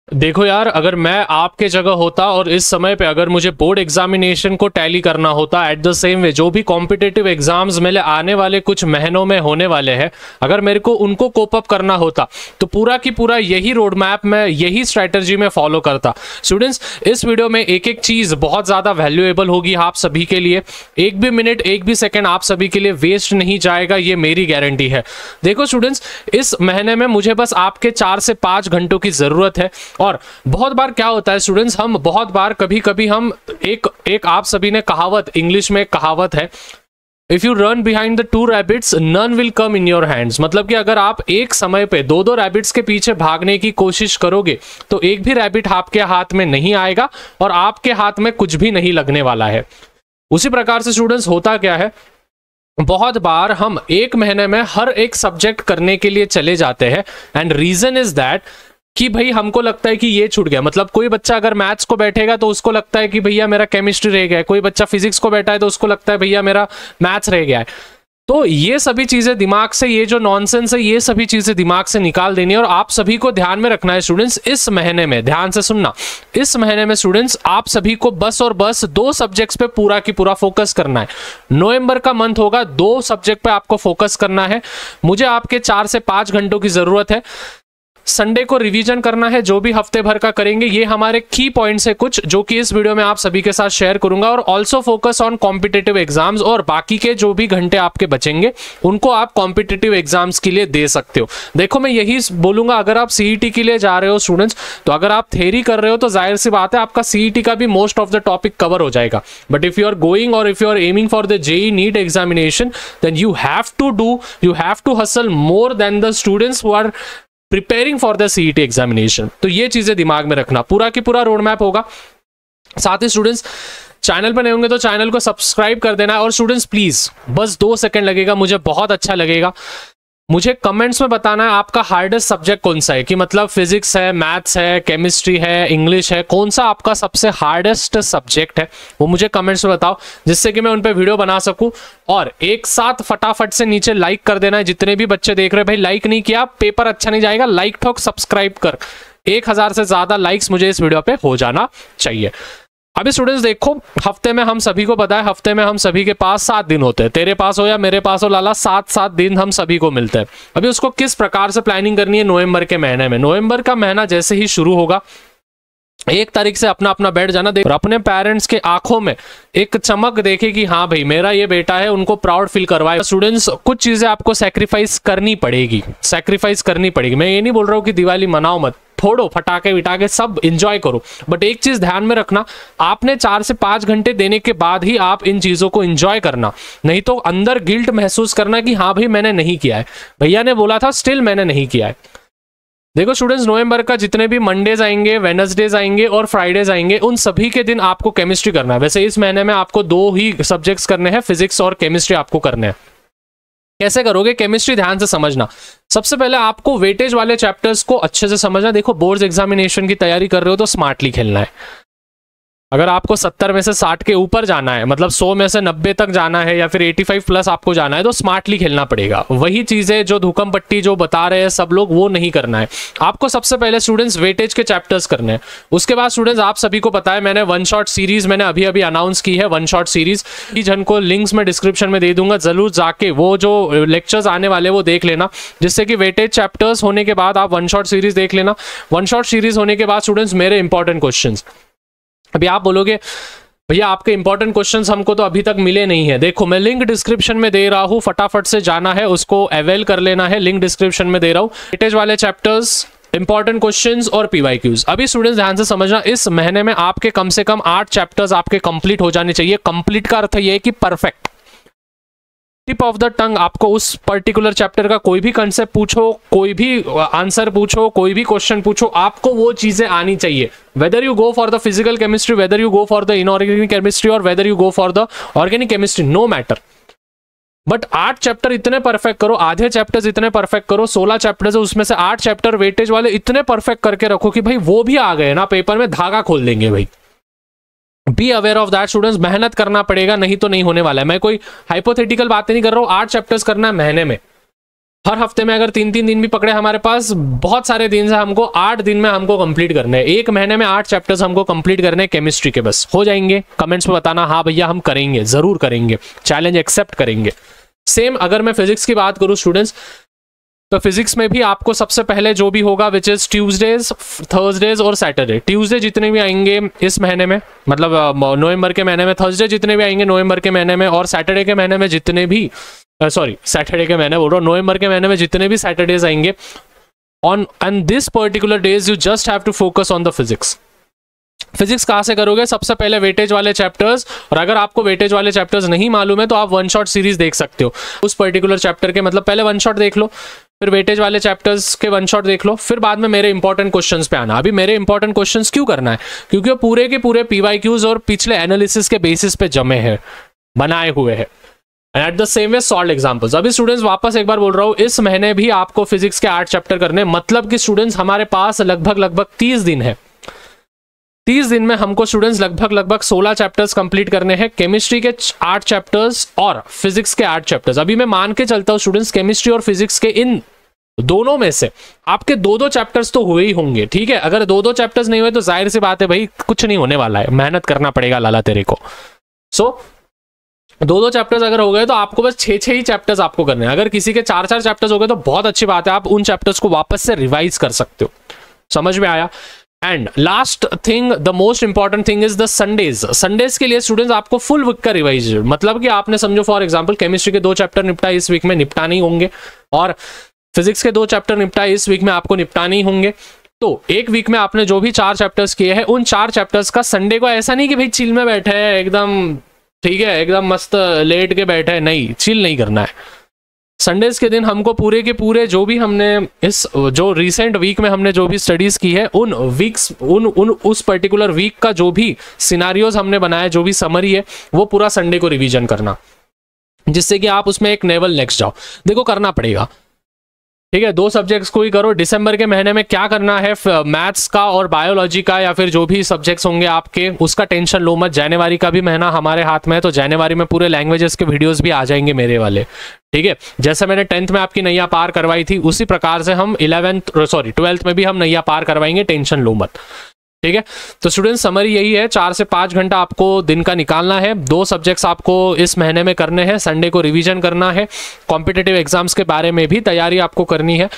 देखो यार, अगर मैं आपके जगह होता और इस समय पे अगर मुझे बोर्ड एग्जामिनेशन को टैली करना होता एट द सेम वे, जो भी कॉम्पिटिटिव एग्जाम्स मेरे आने वाले कुछ महीनों में होने वाले हैं, अगर मेरे को उनको कोप अप करना होता तो पूरा की पूरा यही रोड मैप में, यही स्ट्रैटेजी में फॉलो करता। स्टूडेंट्स, इस वीडियो में एक एक चीज बहुत ज्यादा वैल्यूएबल होगी आप सभी के लिए। एक भी मिनट, एक भी सेकेंड आप सभी के लिए वेस्ट नहीं जाएगा, ये मेरी गारंटी है। देखो स्टूडेंट्स, इस महीने में मुझे बस आपके 4 से 5 घंटों की जरूरत है। और बहुत बार क्या होता है स्टूडेंट्स, हम बहुत बार कभी कभी हम एक आप सभी ने कहावत, इंग्लिश में एक कहावत है, if you run behind the 2 rabbits none will come in your hands. मतलब कि अगर आप एक समय पे 2 रैबिट्स के पीछे भागने की कोशिश करोगे तो एक भी रैबिट आपके हाथ में नहीं आएगा और आपके हाथ में कुछ भी नहीं लगने वाला है। उसी प्रकार से स्टूडेंट्स होता क्या है, बहुत बार हम एक महीने में हर एक सब्जेक्ट करने के लिए चले जाते हैं एंड रीजन इज दैट कि भाई हमको लगता है कि ये छूट गया। मतलब कोई बच्चा अगर मैथ्स को बैठेगा तो उसको लगता है कि भैया मेरा केमिस्ट्री रह गया है, कोई बच्चा फिजिक्स को बैठा है तो उसको लगता है भैया मेरा मैथ्स रह गया है। तो ये सभी चीजें दिमाग से, ये जो नॉनसेंस है, ये सभी चीजें दिमाग से निकाल देनी है। और आप सभी को ध्यान में रखना है स्टूडेंट्स, इस महीने में ध्यान से सुनना, इस महीने में स्टूडेंट्स आप सभी को बस और बस 2 सब्जेक्ट्स पे पूरा की पूरा फोकस करना है। नवंबर का मंथ होगा, 2 सब्जेक्ट पे आपको फोकस करना है। मुझे आपके 4 से 5 घंटों की जरूरत है। संडे को रिवीजन करना है, जो भी हफ्ते भर का करेंगे। ये हमारे की पॉइंट्स है कुछ, जो कि इस वीडियो में आप सभी के साथ शेयर करूंगा। और also focus on competitive exams, और बाकी के जो भी घंटे आपके बचेंगे उनको आप कॉम्पिटिटिव एग्जाम्स के लिए दे सकते हो। देखो, मैं यही बोलूंगा, अगर आप सीईटी के लिए जा रहे हो स्टूडेंट्स, तो अगर आप थ्योरी कर रहे हो तो जाहिर सी बात है आपका सीईटी का भी most of the topic cover हो जाएगा। But if you are going और if you are aiming for the JEE NEET examination, then you have to hustle more than the students who are preparing for the CET examination. तो ये चीजें दिमाग में रखना, पूरा की पूरा रोड मैप होगा। साथ ही स्टूडेंट्स, चैनल पर नए होंगे तो चैनल को सब्सक्राइब कर देना। और स्टूडेंट्स प्लीज, बस 2 सेकंड लगेगा, मुझे बहुत अच्छा लगेगा, मुझे कमेंट्स में बताना है आपका हार्डेस्ट सब्जेक्ट कौन सा है। कि मतलब फिजिक्स है, मैथ्स है, केमिस्ट्री है, इंग्लिश है, कौन सा आपका सबसे हार्डेस्ट सब्जेक्ट है, वो मुझे कमेंट्स में बताओ, जिससे कि मैं उन पे वीडियो बना सकूं। और एक साथ फटाफट से नीचे लाइक कर देना है। जितने भी बच्चे देख रहे हैं, भाई लाइक नहीं किया पेपर अच्छा नहीं जाएगा, लाइक ठोक, सब्सक्राइब कर। 1000 से ज्यादा लाइक्स मुझे इस वीडियो पे हो जाना चाहिए। अभी स्टूडेंट्स देखो, हफ्ते में हम सभी को पता है, हफ्ते में हम सभी के पास 7 दिन होते हैं। तेरे पास हो या मेरे पास हो लाला, 7 दिन हम सभी को मिलते हैं। अभी उसको किस प्रकार से प्लानिंग करनी है नवंबर के महीने में। नवंबर का महीना जैसे ही शुरू होगा, 1 तारीख से अपना अपना बैठ जाना। देख, अपने पेरेंट्स के आंखों में एक चमक देखे कि हाँ भाई मेरा ये बेटा है, उनको प्राउड फील करवाए। स्टूडेंट्स, कुछ चीजें आपको सैक्रिफाइस करनी पड़ेगी, मैं ये नहीं बोल रहा हूँ कि दिवाली मनाओ मत, फोड़ो फटाके विटाके, सब एंजॉय करो। बट एक चीज ध्यान में रखना, आपने 4 से 5 घंटे देने के बाद ही आप इन चीजों को एंजॉय करना, नहीं तो अंदर गिल्ट महसूस करना कि हाँ भाई मैंने नहीं किया है, भैया ने बोला था स्टिल मैंने नहीं किया है। देखो स्टूडेंट्स, नवंबर का जितने भी मंडेज आएंगे, वेडनेसडेज आएंगे और फ्राइडेज आएंगे, उन सभी के दिन आपको केमिस्ट्री करना है। वैसे इस महीने में आपको 2 ही सब्जेक्ट्स करने हैं, फिजिक्स और केमिस्ट्री आपको करने हैं। कैसे करोगे केमिस्ट्री, ध्यान से समझना। सबसे पहले आपको वेटेज वाले चैप्टर्स को अच्छे से समझना। देखो, बोर्ड्स एग्जामिनेशन की तैयारी कर रहे हो तो स्मार्टली खेलना है। अगर आपको 70 में से 60 के ऊपर जाना है, मतलब 100 में से 90 तक जाना है या फिर 85 प्लस आपको जाना है, तो स्मार्टली खेलना पड़ेगा। वही चीजें जो धूकम पट्टी जो बता रहे हैं सब लोग, वो नहीं करना है आपको। सबसे पहले स्टूडेंट्स वेटेज के चैप्टर्स करने हैं। उसके बाद स्टूडेंट्स, आप सभी को पता है मैंने 1 शॉट सीरीज मैंने अभी अभी अनाउंस की है। 1 शॉट सीरीज की जन को लिंक्स में डिस्क्रिप्शन में दे दूंगा, जरूर जाके वो जो लेक्चर्स आने वाले वो देख लेना, जिससे कि वेटेज चैप्टर्स होने के बाद आप 1 शॉट सीरीज देख लेना। 1 शॉट सीरीज होने के बाद स्टूडेंट्स मेरे इंपॉर्टेंट क्वेश्चंस। अभी आप बोलोगे भैया आपके इंपॉर्टेंट क्वेश्चंस हमको तो अभी तक मिले नहीं है। देखो, मैं लिंक डिस्क्रिप्शन में दे रहा हूं, फटाफट से जाना है, उसको अवेल कर लेना है। लिंक डिस्क्रिप्शन में दे रहा हूं, वेटेज वाले चैप्टर्स, इंपॉर्टेंट क्वेश्चंस और पीवाईक्यूज। अभी स्टूडेंट्स ध्यान से समझना, इस महीने में आपके कम से कम 8 चैप्टर्स आपके कंप्लीट हो जाने चाहिए। कंप्लीट का अर्थ यह है कि perfect, tip of the tongue. आपको उस पर्टिकुलर चैप्टर का कोई भी कंसेप्ट पूछो, कोई भी आंसर पूछो, कोई भी क्वेश्चन पूछो, आपको वो चीजें आनी चाहिए। Whether you go for the physical chemistry, whether you go for the inorganic chemistry और whether you go for the organic chemistry, no matter. But 8 chapter इतने परफेक्ट करो, आधे चैप्टर्स इतने परफेक्ट करो, 16 चैप्टर्स है उसमें से 8 चैप्टर वेटेज वाले इतने परफेक्ट करके रखो कि भाई वो भी आ गए ना पेपर में, धागा खोल देंगे भाई। Be aware of that students, मेहनत करना पड़ेगा, नहीं तो नहीं होने वाला है। मैं कोई हाइपोथेटिकल बातें नहीं कर रहा हूं। 8 चैप्टर्स करना है महीने में, हर हफ्ते में अगर 3-3 दिन भी पकड़े हमारे पास, बहुत सारे दिन है, हमको 8 दिन में हमको कंप्लीट करने हैं। एक महीने में 8 चैप्टर्स हमको कंप्लीट करने हैं केमिस्ट्री के। बस हो जाएंगे? कमेंट्स में बताना हाँ भैया हम करेंगे, जरूर करेंगे, चैलेंज एक्सेप्ट करेंगे। सेम अगर मैं फिजिक्स की बात करूं स्टूडेंट्स, तो फिजिक्स में भी आपको सबसे पहले जो भी होगा विच इज ट्यूसडेज, थर्सडेज और सैटरडे। ट्यूसडे जितने भी आएंगे इस महीने में, मतलब नवंबर के महीने में, थर्सडे जितने भी आएंगे नवंबर के महीने में, और सैटरडे के महीने में जितने भी सैटरडे के महीने बोल रहा हूँ, नवंबर के महीने में जितने भी सैटरडेज आएंगे, on and this particular days you just have to focus on the physics. Physics कहाँ से करोगे? सबसे पहले वेटेज वाले चैप्टर्स, और अगर आपको वेटेज वाले चैप्टर्स नहीं मालूम है तो आप वन शॉट सीरीज देख सकते हो उस पर्टिकुलर चैप्टर के। मतलब पहले वन शॉट देख लो, फिर वेटेज वाले चैप्टर्स के वन शॉट देख लो, फिर बाद में मेरे इंपॉर्टेंट क्वेश्चंस पे आना। अभी मेरे इंपॉर्टेंट क्वेश्चंस क्यों करना है? क्योंकि वो पूरे के पूरे पीवाईक्यूज और पिछले एनालिसिस के बेसिस पे जमे हैं, बनाए हुए हैं। At the same way solve examples. अभी स्टूडेंट्स वापस एक बार बोल रहा हूँ, इस महीने भी आपको फिजिक्स के 8 चैप्टर करने, मतलब कि स्टूडेंट्स हमारे पास लगभग 30 दिन है। 30 दिन में हमको स्टूडेंट्स लगभग 16 चैप्टर्स कंप्लीट करने हैं। केमिस्ट्री के 8 चैप्टर्स और फिजिक्स के 8 चैप्टर्स। अभी मैं मान के चलता हूँ स्टूडेंट्स, केमिस्ट्री और फिजिक्स के इन दोनों में से आपके 2-2 चैप्टर्स तो हुए ही होंगे, ठीक है। अगर 2-2 चैप्टर्स नहीं हुए तो जाहिर सी बात है भाई कुछ नहीं होने वाला है, मेहनत करना पड़ेगा लाला तेरे को। सो 2-2 चैप्टर्स अगर हो गए तो आपको बस 6-6 ही चैप्टर्स आपको करने हैं। अगर किसी के 4-4 चैप्टर्स हो गए तो बहुत अच्छी बात है, आप उन चैप्टर्स को वापस से रिवाइज कर सकते हो। समझ में आया? And last thing, the most important thing is the Sundays. Sundays के लिए स्टूडेंट्स आपको फुल वीक का रिवाइज, मतलब कि आपने समझो फॉर एग्जांपल केमिस्ट्री के 2 चैप्टर निपटा इस वीक में, निपटाने ही होंगे, और फिजिक्स के 2 चैप्टर निपटा इस वीक में आपको निपटाने ही होंगे। तो एक वीक में आपने जो भी 4 चैप्टर्स किए हैं, उन 4 चैप्टर्स का संडे को, ऐसा नहीं कि भाई चिल में बैठे हैं एकदम, ठीक है, एकदम मस्त लेट के बैठे हैं, नहीं, चिल नहीं करना है। संडेज के दिन हमको पूरे के पूरे जो भी हमने इस जो रिसेंट वीक में हमने जो भी स्टडीज की है, उन वीक्स उस पर्टिकुलर वीक का जो भी सिनारियोज हमने बनाया, जो भी समरी है, वो पूरा संडे को रिवीजन करना, जिससे कि आप उसमें एक लेवल नेक्स्ट जाओ। देखो करना पड़ेगा, ठीक है, 2 सब्जेक्ट्स को ही करो। दिसंबर के महीने में क्या करना है, मैथ्स का और बायोलॉजी का, या फिर जो भी सब्जेक्ट्स होंगे आपके, उसका टेंशन लो मत। जनवरी का भी महीना हमारे हाथ में है, तो जनवरी में पूरे लैंग्वेजेस के वीडियोस भी आ जाएंगे मेरे वाले, ठीक है। जैसे मैंने 10th में आपकी नैया पार करवाई थी, उसी प्रकार से हम 12th में भी हम नैया पार करवाएंगे, टेंशन लो मत, ठीक है। तो स्टूडेंट्स समरी यही है, 4 से 5 घंटा आपको दिन का निकालना है। 2 सब्जेक्ट्स आपको इस महीने में करने हैं, संडे को रिवीजन करना है। कॉम्पिटिटिव एग्जाम्स के बारे में भी तैयारी आपको करनी है।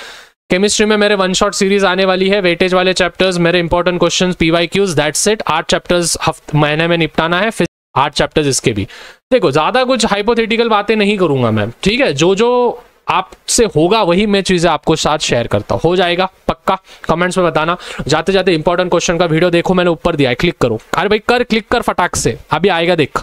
केमिस्ट्री में मेरे वन शॉट सीरीज आने वाली है, वेटेज वाले चैप्टर्स, मेरे important questions, PYQs, that's it. 8 chapters महीने में निपटाना है, फिर 8 चैप्टर्स इसके भी। देखो ज्यादा कुछ हाइपोथेटिकल बातें नहीं करूंगा मैं, ठीक है। जो आपसे होगा वही मैं चीजें आपको साथ शेयर करता हूं। हो जाएगा पक्का? कमेंट्स में बताना। जाते जाते इंपॉर्टेंट क्वेश्चन का वीडियो देखो, मैंने ऊपर दिया है, क्लिक करो। अरे भाई कर, क्लिक कर फटाक से, अभी आएगा देख।